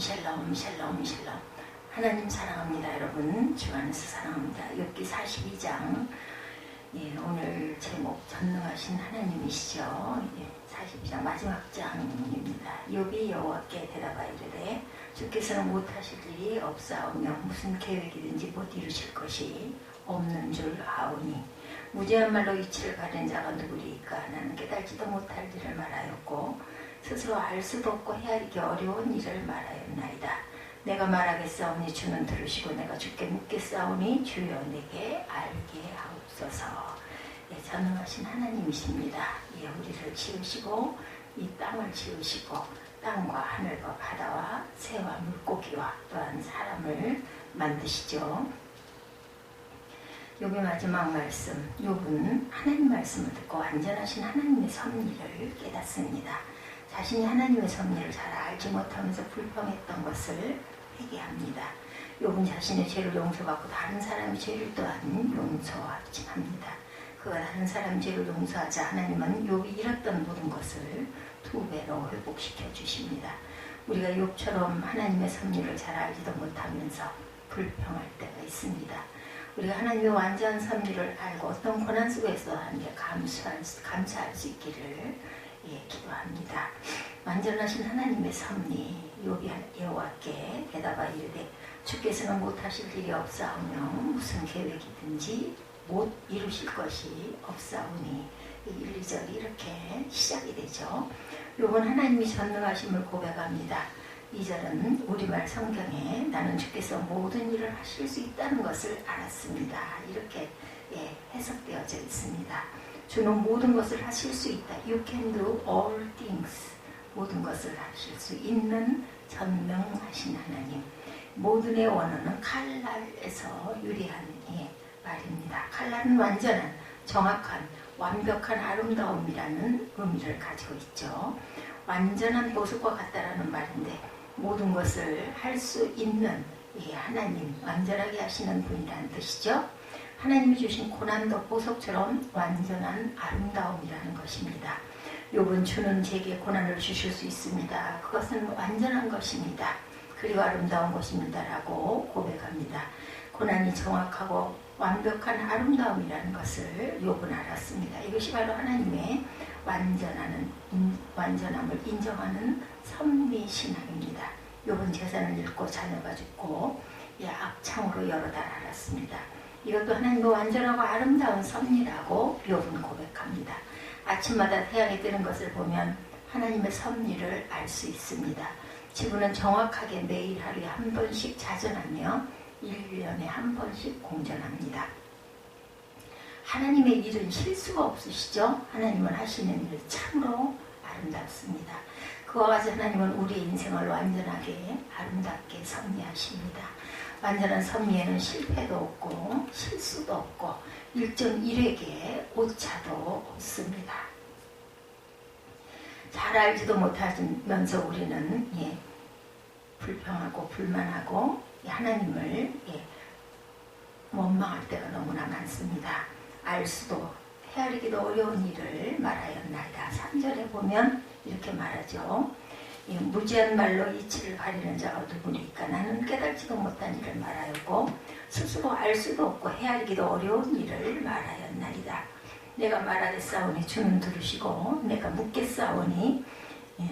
샬롬 샬롬 샬롬. 하나님 사랑합니다. 여러분 주 안에서 사랑합니다. 욥기 42장. 오늘 제목 전능하신 하나님이시죠. 42장 마지막 장입니다. 욥이 여호와께 대답하여 이르되 주께서는 못하실 일이 없사오며 무슨 계획이든지 못 이루실 것이 없는 줄 아오니 무죄한 말로 이치를 가린 자가 누구리이까. 나는 깨달지도 못할 일을 말하였고 스스로 알 수도 없고 헤아리기 어려운 일을 말하였나이다. 내가 말하겠사오니 주는 들으시고 내가 주께 묻겠사오니 주여 내게 알게 하옵소서. 전능하신 하나님이십니다. 우리를 지으시고 이 땅을 지으시고 땅과 하늘과 바다와 새와 물고기와 또한 사람을 만드시죠. 욥의 마지막 말씀. 욥은 하나님 말씀을 듣고 완전하신 하나님의 섭리를 깨닫습니다. 자신이 하나님의 섭리를 잘 알지 못하면서 불평했던 것을 회개합니다. 욥은 자신의 죄를 용서받고 다른 사람의 죄를 또한 용서하지 합니다. 그가 다른 사람의 죄를 용서하자 하나님은 욥이 잃었던 모든 것을 2배로 회복시켜 주십니다. 우리가 욥처럼 하나님의 섭리를 잘 알지도 못하면서 불평할 때가 있습니다. 우리가 하나님의 완전한 섭리를 알고 어떤 고난 속에서 하나님께 감사할 수 있기를 기도합니다. 완전하신 하나님의 섭리. 욥이 여호와께 대답하여 이르되 주께서는 못하실 일이 없사오며 무슨 계획이든지 못 이루실 것이 없사오니. 1, 2절이 이렇게 시작이 되죠. 욥은 하나님이 전능하심을 고백합니다. 2절은 우리말 성경에 나는 주께서 모든 일을 하실 수 있다는 것을 알았습니다. 이렇게 해석되어져 있습니다. 주는 모든 것을 하실 수 있다. You can do all things. 모든 것을 하실 수 있는 전능하신 하나님. 모든의 원어는 칼날에서 유래한 말입니다. 칼날은 완전한, 정확한, 완벽한 아름다움이라는 의미를 가지고 있죠. 완전한 보석과 같다라는 말인데 모든 것을 할 수 있는 하나님, 완전하게 하시는 분이라는 뜻이죠. 하나님이 주신 고난도 보석처럼 완전한 아름다움이라는 것입니다. 욥은 주는 제게 고난을 주실 수 있습니다. 그것은 완전한 것입니다. 그리고 아름다운 것입니다. 라고 고백합니다. 고난이 정확하고 완벽한 아름다움이라는 것을 욥은 알았습니다. 이것이 바로 하나님의 완전함을 인정하는 섭리신앙입니다. 욥은 재산을 잃고 자녀가 죽고 악창으로 여러 달 앓았습니다. 이것도 하나님의 완전하고 아름다운 섭리라고 욥은 고백합니다. 아침마다 태양이 뜨는 것을 보면 하나님의 섭리를 알 수 있습니다. 지구는 정확하게 매일 하루에 한 번씩 자전하며 1년에 한 번씩 공전합니다. 하나님의 일은 실수가 없으시죠? 하나님은 하시는 일 참으로 아름답습니다. 그와 같이 하나님은 우리의 인생을 완전하게 아름답게 섭리하십니다. 완전한 섭리에는 실패도 없고 실수도 없고 일정 일에게 오차도 없습니다. 잘 알지도 못하면서 우리는 불평하고 불만하고 하나님을 원망할 때가 너무나 많습니다. 알 수도 헤아리기도 어려운 일을 말하였나이다. 3절에 보면 이렇게 말하죠. 무지한 말로 이치를 가리는 자가 누구니까. 나는 깨달지도 못한 일을 말하였고 스스로 알 수도 없고 헤아리기도 어려운 일을 말하였나이다. 내가 말하겠사오니 주는 들으시고 내가 묻겠사오니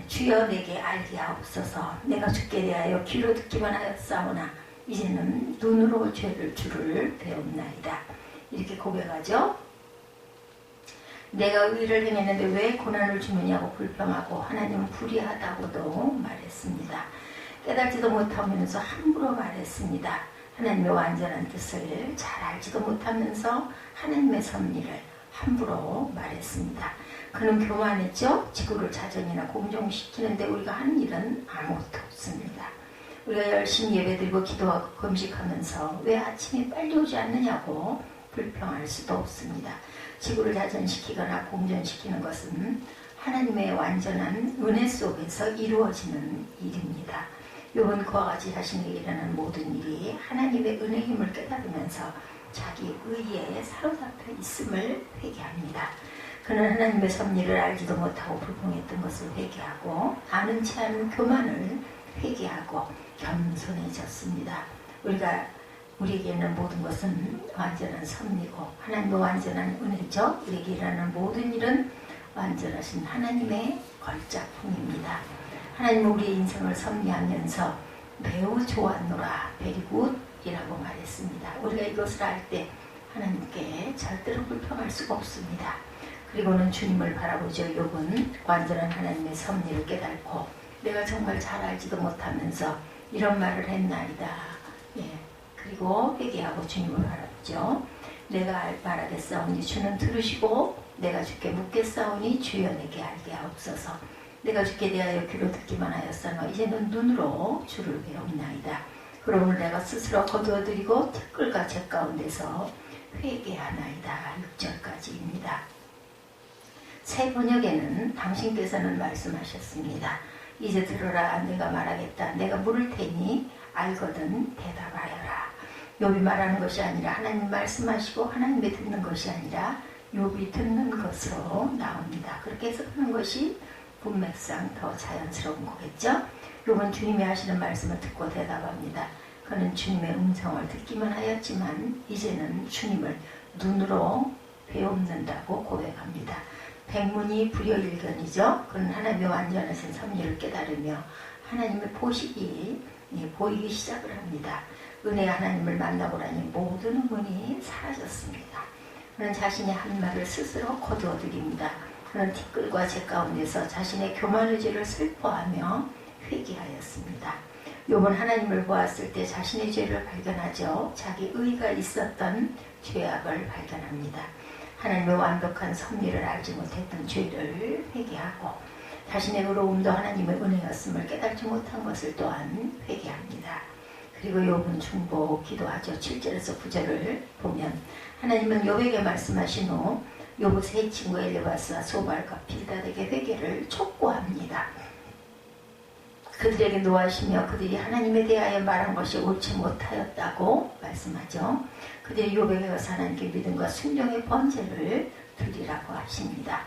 주여 내게 알게 하옵소서. 내가 주께 대하여 귀로 듣기만 하였사오나 이제는 눈으로 죄를 주를 배웁나이다. 이렇게 고백하죠. 내가 의를 행했는데 왜 고난을 주느냐고 불평하고 하나님은 불의하다고도 말했습니다. 깨달지도 못하면서 함부로 말했습니다. 하나님의 완전한 뜻을 잘 알지도 못하면서 하나님의 섭리를 함부로 말했습니다. 그는 교만했죠. 지구를 자전이나 공정시키는데 우리가 하는 일은 아무것도 없습니다. 우리가 열심히 예배드리고 기도하고 금식하면서 왜 아침에 빨리 오지 않느냐고 불평할 수도 없습니다. 지구를 자전시키거나 공전시키는 것은 하나님의 완전한 은혜 속에서 이루어지는 일입니다. 욥은 그와 같이 자신에게 일어나는 모든 일이 하나님의 은혜의 힘을 깨달으면서 자기 의에 사로잡혀 있음을 회개합니다. 그는 하나님의 섭리를 알지도 못하고 불평했던 것을 회개하고 아는 채 하는 교만을 회개하고 겸손해졌습니다. 우리에게 있는 모든 것은 완전한 섭리고 하나님의 완전한 은혜죠. 우리에게 일어나는 모든 일은 완전하신 하나님의 걸작품입니다. 하나님은 우리의 인생을 섭리하면서 매우 좋았노라, 베리굿이라고 말했습니다. 우리가 이것을 알 때 하나님께 절대로 불평할 수가 없습니다. 그리고는 주님을 바라보죠. 욥은 완전한 하나님의 섭리를 깨닫고 내가 정말 잘 알지도 못하면서 이런 말을 했나이다. 그리고 회개하고 주님을 바라보죠. 내가 말하겠사오니 주는 들으시고 내가 주께 묻겠사오니 주여 내게 알게 하옵소서. 내가 주께 대하여 귀로 듣기만 하였으나 이제는 눈으로 주를 배웁나이다. 그러므로 내가 스스로 거두어드리고 티끌과 재 가운데서 회개하나이다. 6절까지입니다. 새 번역에는 당신께서는 말씀하셨습니다. 이제 들어라. 내가 말하겠다. 내가 물을 테니 알거든 대답하여라. 욥이 말하는 것이 아니라 하나님 말씀하시고 하나님이 듣는 것이 아니라 욥이 듣는 것으로 나옵니다. 그렇게 해석하는 것이 문맥상 더 자연스러운 거겠죠. 욥은 주님이 하시는 말씀을 듣고 대답합니다. 그는 주님의 음성을 듣기만 하였지만 이제는 주님을 눈으로 배웁는다고 고백합니다. 백문이 불여일견이죠. 그는 하나님의 완전하신 섭리를 깨달으며 하나님의 보시기 보이기 시작을 합니다. 은혜의 하나님을 만나보라니 모든 의문이 사라졌습니다. 그는 자신의 한 말을 스스로 거두어드립니다. 그는 티끌과 재 가운데서 자신의 교만의 죄를 슬퍼하며 회개하였습니다. 욥은 하나님을 보았을 때 자신의 죄를 발견하죠. 자기 의가 있었던 죄악을 발견합니다. 하나님의 완벽한 섭리를 알지 못했던 죄를 회개하고 자신의 의로움도 하나님의 은혜였음을 깨닫지 못한 것을 또한 회개합니다. 그리고 욥은 중보 기도하죠. 7절에서 9절을 보면 하나님은 욥에게 말씀하신 후 욥의 세 친구 엘리바스와 소발과 빌닷에게 회개를 촉구합니다. 그들에게 노하시며 그들이 하나님에 대하여 말한 것이 옳지 못하였다고 말씀하죠. 그들이 욥에게 가서 하나님께 믿음과 순종의 번제를 드리라고 하십니다.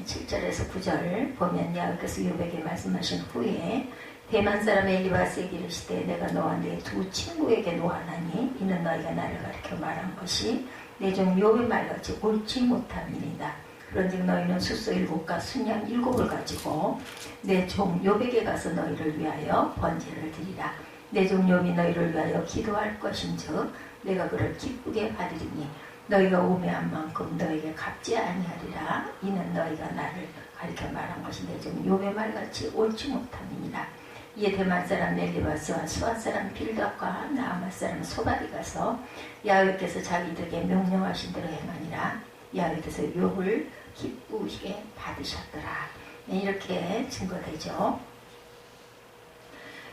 7절에서 9절 보면 여호와께서 욥에게 말씀하신 후에 대만 사람 엘리바스에게 이르시되 내가 너와 내 두 친구에게 노하나니 이는 너희가 나를 가리켜 말한 것이 내 종 욥의 말같이 옳지 못함이니이다. 그런즉 너희는 숫소 7과 순양 7을 가지고 내 종 욥에게 가서 너희를 위하여 번제를 드리라. 내 종 욥이 너희를 위하여 기도할 것인즉 내가 그를 기쁘게 받으리니 너희가 우매한 만큼 너희에게 갚지 아니하리라. 이는 너희가 나를 가리켜 말한 것이 내 종 욥의 말같이 옳지 못함이니라. 이에 대만 사람 엘리바스와 수아 사람 빌닷과 나아마 사람 소발이 가서 야훼께서 자기들에게 명령하신 대로 행하니라. 야훼께서 욥을 기쁘게 받으셨더라. 이렇게 증거되죠.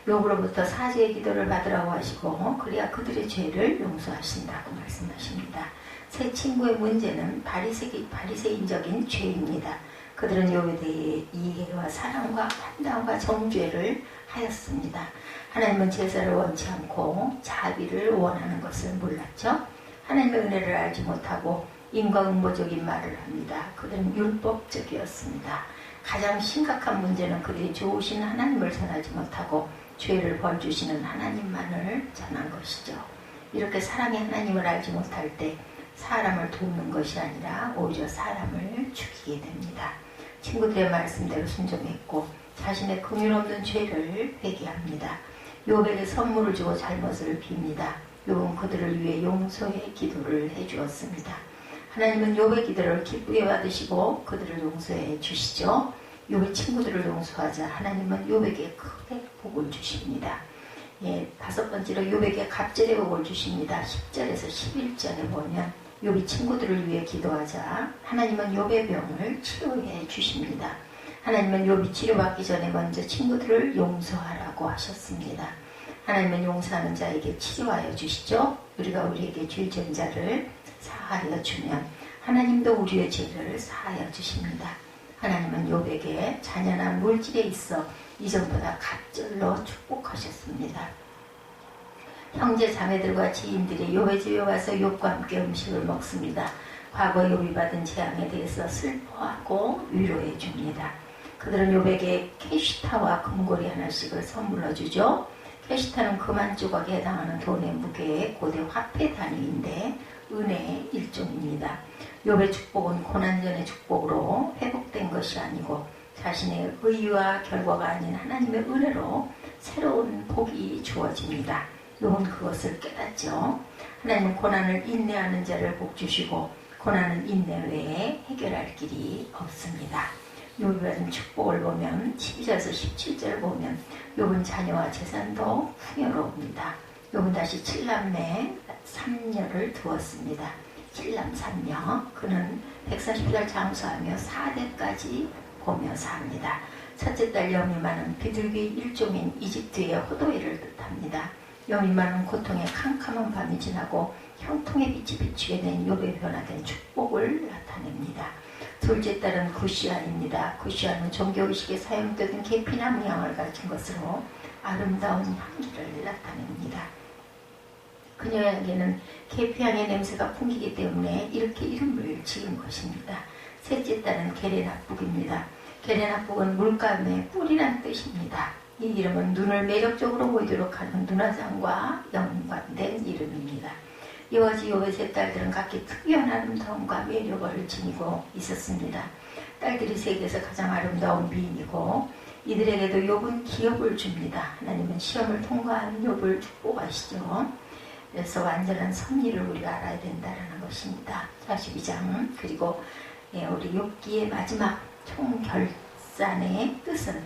욥으로부터 사죄의 기도를 받으라고 하시고 그래야 그들의 죄를 용서하신다고 말씀하십니다. 세 친구의 문제는 바리새인적인 죄입니다. 그들은 욥에 대해 이해와 사랑과 판단과 정죄를 하였습니다. 하나님은 제사를 원치 않고 자비를 원하는 것을 몰랐죠. 하나님의 은혜를 알지 못하고 인과응보적인 말을 합니다. 그들은 율법적이었습니다. 가장 심각한 문제는 그들이 좋으신 하나님을 전하지 못하고 죄를 벌주시는 하나님만을 전한 것이죠. 이렇게 사랑의 하나님을 알지 못할 때 사람을 돕는 것이 아니라 오히려 사람을 죽이게 됩니다. 친구들의 말씀대로 순종했고 자신의 긍휼 없는 죄를 회개합니다. 욥에게 선물을 주고 잘못을 빕니다. 욥은 그들을 위해 용서의 기도를 해주었습니다. 하나님은 욥의 기도를 기쁘게 받으시고 그들을 용서해 주시죠. 욥의 친구들을 용서하자 하나님은 욥에게 크게 복을 주십니다. 5번째로 욥에게 갑절의 복을 주십니다. 10절에서 11절에 보면 욥이 친구들을 위해 기도하자 하나님은 욥의 병을 치료해 주십니다. 하나님은 욥이 치료받기 전에 먼저 친구들을 용서하라고 하셨습니다. 하나님은 용서하는 자에게 치료하여 주시죠. 우리가 우리에게 죄 지은 자를 사하여 주면 하나님도 우리의 죄를 사하여 주십니다. 하나님은 욥에게 잔연한 물질에 있어 이전보다 갑절로 축복하셨습니다. 형제 자매들과 지인들이 욥의 집에 와서 욥과 함께 음식을 먹습니다. 과거 욥이 받은 재앙에 대해서 슬퍼하고 위로해 줍니다. 그들은 욥에게 캐시타와 금고리 하나씩을 선물로 주죠. 캐시타는 금한 조각에 해당하는 돈의 무게의 고대 화폐 단위인데 은혜의 일종입니다. 욥의 축복은 고난전의 축복으로 회복된 것이 아니고 자신의 의와 결과가 아닌 하나님의 은혜로 새로운 복이 주어집니다. 욥은 그것을 깨닫죠. 하나님은 고난을 인내하는 자를 복 주시고 고난은 인내 외에 해결할 길이 없습니다. 욥이 받은 축복을 보면 12절에서 17절을 보면 욥은 자녀와 재산도 풍요로웁니다. 욥은 다시 7남매 3녀를 두었습니다. 7남 3녀. 그는 140달 장수하며 4대까지 보며 삽니다. 첫째 딸 여미만은 비둘기 일종인 이집트의 호도이를 뜻합니다. 여미만은 고통의 캄캄한 밤이 지나고 형통의 빛이 비추게 된 욥의 변화된 축복을 나타냅니다. 둘째 딸은 구시안입니다. 구시안은 종교의식에 사용되던 계피나무 향을 가진 것으로 아름다운 향기를 나타냅니다. 그녀에게는 계피향의 냄새가 풍기기 때문에 이렇게 이름을 지은 것입니다. 셋째 딸은 게레나북입니다. 게레나북은 물감의 뿔이란 뜻입니다. 이 이름은 눈을 매력적으로 보이도록 하는 눈화장과 연관된 이름입니다. 이와 같이 욥의 세 딸들은 각기 특이한 아름다움과 매력을 지니고 있었습니다. 딸들이 세계에서 가장 아름다운 미인이고 이들에게도 욥은 기업을 줍니다. 하나님은 시험을 통과한 욥을 축복하시죠. 그래서 완전한 섭리를 우리가 알아야 된다는 것입니다. 42장 그리고 우리 욥기의 마지막 총결산의 뜻은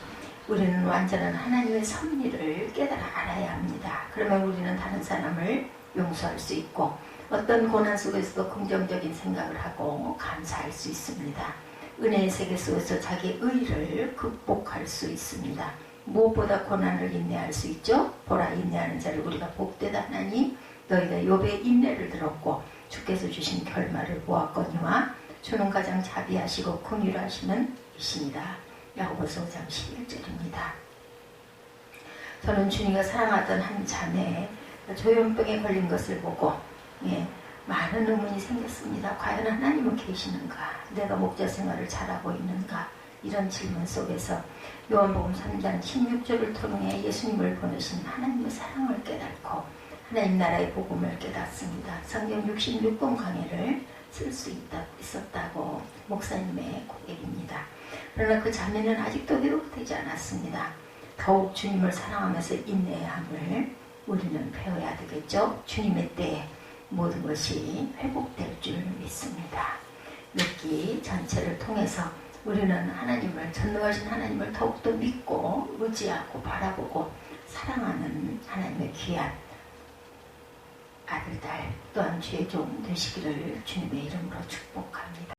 우리는 완전한 하나님의 섭리를 깨달아 알아야 합니다. 그러면 우리는 다른 사람을 용서할 수 있고 어떤 고난 속에서도 긍정적인 생각을 하고 감사할 수 있습니다. 은혜의 세계 속에서 자기의 의를 극복할 수 있습니다. 무엇보다 고난을 인내할 수 있죠. 보라 인내하는 자를 우리가 복되다 하나니 너희가 욥의 인내를 들었고 주께서 주신 결말을 보았거니와 주는 가장 자비하시고 긍휼하시는 이십니다. 야고보서 5장 11절입니다. 저는 주님과 사랑하던 한 자매 조현병에 걸린 것을 보고 많은 의문이 생겼습니다. 과연 하나님은 계시는가? 내가 목자 생활을 잘하고 있는가? 이런 질문 속에서 요한복음 3장 16절을 통해 예수님을 보내신 하나님의 사랑을 깨닫고 하나님 나라의 복음을 깨닫습니다. 성경 66권 강해를 쓸 수 있었다고 목사님의 고백입니다. 그러나 그 자매는 아직도 회복되지 않았습니다. 더욱 주님을 사랑하면서 인내해야 함을 우리는 배워야 되겠죠. 주님의 때에 모든 것이 회복될 줄 믿습니다. 욥기 전체를 통해서 우리는 하나님을 전능하신 하나님을 더욱더 믿고 의지하고 바라보고 사랑하는 하나님의 귀한 아들, 딸 또한 죄종 되시기를 주님의 이름으로 축복합니다.